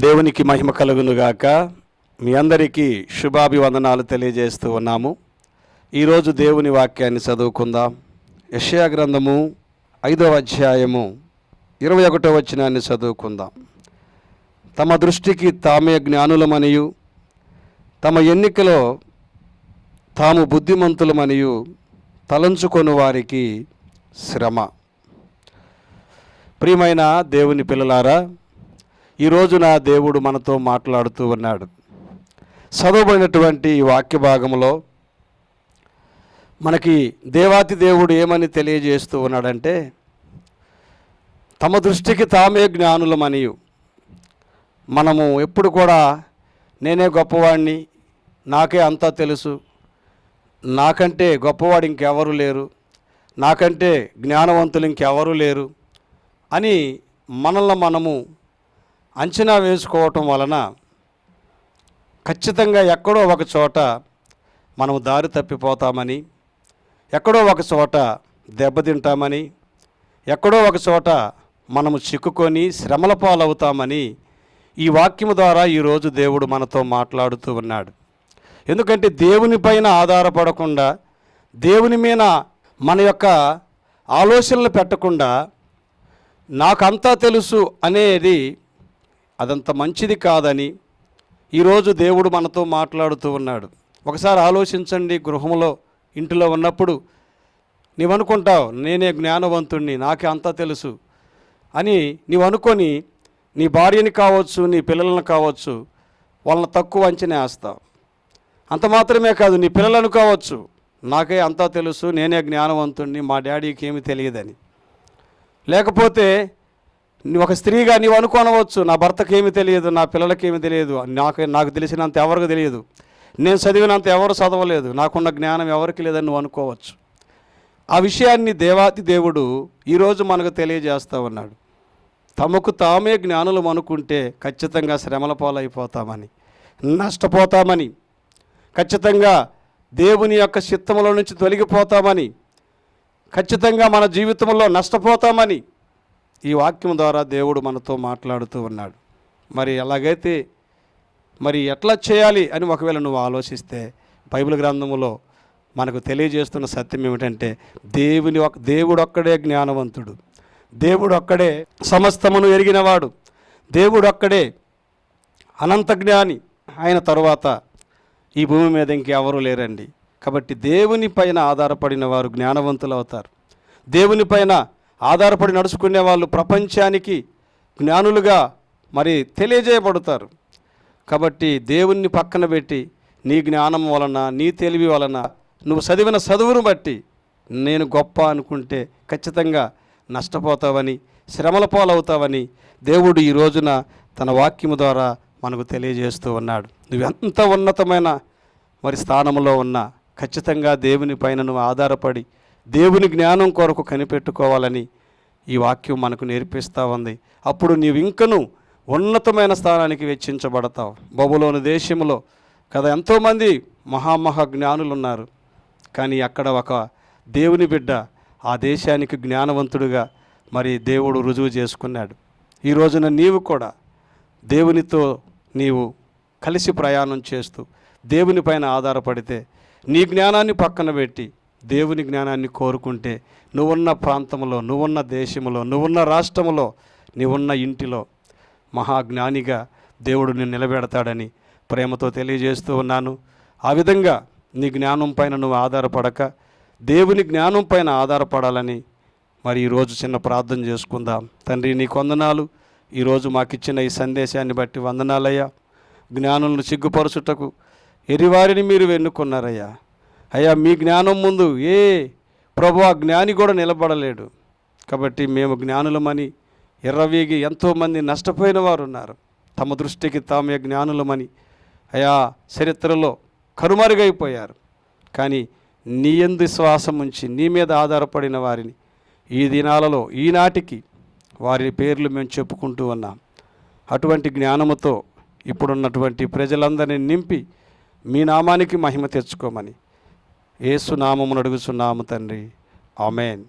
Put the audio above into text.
దేవునికి మహిమ కలుగునుగాక. మీ అందరికీ శుభాభివందనాలు తెలియజేస్తూ ఉన్నాము. ఈరోజు దేవుని వాక్యాన్ని చదువుకుందాం. యెషయా గ్రంథము 5వ అధ్యాయము 21వ వచనాన్ని చదువుకుందాం. తమ దృష్టికి తామే జ్ఞానులమనియు తమ ఎన్నికలో తాము బుద్ధిమంతులమనియు తలంచుకొని వారికి శ్రమ. ప్రియమైన దేవుని పిల్లలారా, ఈరోజు నా దేవుడు మనతో మాట్లాడుతూ ఉన్నాడు. చదవబడినటువంటి ఈ వాక్య భాగంలో మనకి దేవాతి దేవుడు ఏమని తెలియజేస్తూ ఉన్నాడంటే, తమ దృష్టికి తామే జ్ఞానులమనియు. మనము ఎప్పుడు కూడా నేనే గొప్పవాడిని, నాకే అంతా తెలుసు, నాకంటే గొప్పవాడు ఇంకెవరు లేరు, నాకంటే జ్ఞానవంతులు ఇంకెవరు లేరు అని మనల్ని మనము అంచనా వేసుకోవటం వలన ఖచ్చితంగా ఎక్కడో ఒక చోట మనము దారి తప్పిపోతామని, ఎక్కడో ఒక చోట దెబ్బతింటామని, ఎక్కడో ఒక చోట మనము చిక్కుకొని శ్రమల పాలవుతామని ఈ వాక్యము ద్వారా ఈరోజు దేవుడు మనతో మాట్లాడుతూ ఉన్నాడు. ఎందుకంటే దేవుని పైన ఆధారపడకుండా, దేవుని మీద మన యొక్క ఆలోచనలు పెట్టకుండా నాకంతా తెలుసు అనేది అదంత మంచిది కాదని ఈరోజు దేవుడు మనతో మాట్లాడుతూ ఉన్నాడు. ఒకసారి ఆలోచించండి. గృహంలో ఇంటిలో ఉన్నప్పుడు నీవు అనుకుంటావు, నేనే జ్ఞానవంతుణ్ణి, నాకే అంతా తెలుసు అని నీవు అనుకొని నీ భార్యని కావచ్చు, నీ పిల్లలను కావచ్చు, వాళ్ళని తక్కువ అంచనా వేస్తావు. అంత మాత్రమే కాదు, నీ పిల్లలను కావచ్చు, నాకే అంతా తెలుసు, నేనే జ్ఞానవంతుణ్ణి, మా డాడీకి ఏమీ తెలియదని. లేకపోతే ఒక స్త్రీగా నీవు అనుకోనవచ్చు, నా భర్తకి ఏమి తెలియదు, నా పిల్లలకి ఏమి తెలియదు, నాకు తెలిసినంత ఎవరికి తెలియదు, నేను చదివినంత ఎవరు చదవలేదు, నాకున్న జ్ఞానం ఎవరికి లేదని నువ్వు అనుకోవచ్చు. ఆ విషయాన్ని దేవాతి దేవుడు ఈరోజు మనకు తెలియజేస్తూ ఉన్నాడు. తమకు తామే జ్ఞానులు అనుకుంటే ఖచ్చితంగా శ్రమల పాలైపోతామని, నష్టపోతామని, ఖచ్చితంగా దేవుని యొక్క చిత్తములో నుంచి తొలగిపోతామని, ఖచ్చితంగా మన జీవితంలో నష్టపోతామని ఈ వాక్యం ద్వారా దేవుడు మనతో మాట్లాడుతూ ఉన్నాడు. మరి అలాగైతే మరి ఎట్లా చేయాలి అని ఒకవేళ నువ్వు ఆలోచిస్తే, బైబిల్ గ్రంథములో మనకు తెలియజేస్తున్న సత్యం ఏమిటంటే, దేవుడు ఒక్కడే జ్ఞానవంతుడు, దేవుడు ఒక్కడే సమస్తమును ఎరిగినవాడు, దేవుడు ఒక్కడే అనంత జ్ఞాని. ఆయన తరువాత ఈ భూమి మీద ఇంకెవరూ లేరండి. కాబట్టి దేవుని పైన ఆధారపడిన వారు జ్ఞానవంతులు అవుతారు. దేవుని పైన ఆధారపడి నడుచుకునే వాళ్ళు ప్రపంచానికి జ్ఞానులుగా మరి తెలియజేయబడతారు. కాబట్టి దేవుణ్ణి పక్కన పెట్టి నీ జ్ఞానం వలన, నీ తెలివి వలన, నువ్వు చదివిన చదువును బట్టి నేను గొప్ప అనుకుంటే ఖచ్చితంగా నష్టపోతావని, శ్రమల పాలవుతావని దేవుడు ఈ రోజున తన వాక్యము ద్వారా మనకు తెలియజేస్తూ ఉన్నాడు. నువ్వెంత ఉన్నతమైన మరి స్థానంలో ఉన్నా ఖచ్చితంగా దేవుని పైన నువ్వు ఆధారపడి దేవుని జ్ఞానం కొరకు కనిపెట్టుకోవాలని ఈ వాక్యం మనకు నేర్పిస్తూ ఉంది. అప్పుడు నీవు ఇంకను ఉన్నతమైన స్థానానికి వెచ్చించబడతావు. బబులోను దేశంలో కదా ఎంతోమంది మహామహా జ్ఞానులు ఉన్నారు, కానీ అక్కడ ఒక దేవుని బిడ్డ ఆ దేశానికి జ్ఞానవంతుడిగా మరి దేవుడు రుజువు చేసుకున్నాడు. ఈ రోజున నీవు కూడా దేవునితో నీవు కలిసి ప్రయాణం చేస్తూ దేవుని పైన ఆధారపడితే, నీ జ్ఞానాన్ని పక్కన పెట్టి దేవుని జ్ఞానాన్ని కోరుకుంటే, నువ్వున్న ప్రాంతంలో, నువ్వున్న దేశంలో, నువ్వున్న రాష్ట్రంలో, నువ్వున్న ఇంటిలో మహాజ్ఞానిగా దేవుడు నిన్ను నిలబెడతాడని ప్రేమతో తెలియజేస్తూ ఉన్నాను. ఆ విధంగా నీ జ్ఞానం పైన నువ్వు ఆధారపడక దేవుని జ్ఞానం పైన ఆధారపడాలని మరి ఈరోజు చిన్న ప్రార్థన చేసుకుందాం. తండ్రి, నీకు వందనాలు. ఈరోజు మాకిచ్చిన ఈ సందేశాన్ని బట్టి వందనాలయ్యా. జ్ఞానులను సిగ్గుపరచుటకు ఎరివారిని మీరు ఎన్నుకున్నారయ్యా. అయ్యా, మీ జ్ఞానం ముందు ఏ ప్రభువా జ్ఞాని కూడా నిలబడలేడు. కాబట్టి మేము జ్ఞానులమని ఎర్రవీగి ఎంతోమంది నష్టపోయిన వారు ఉన్నారు. తమ దృష్టికి తామే జ్ఞానులమని అయా చరిత్రలో కనుమరుగైపోయారు. కానీ నీ యందు శ్వాసం ఉంచి నీ మీద ఆధారపడిన వారిని ఈ దినాలలో ఈనాటికి వారి పేర్లు మేము చెప్పుకుంటూ ఉన్నాం. అటువంటి జ్ఞానముతో ఇప్పుడున్నటువంటి ప్రజలందరినీ నింపి మీ నామానికి మహిమ తెచ్చుకోమని యేసు నామమున అడుగుచున్నాము తండ్రి. ఆమేన్.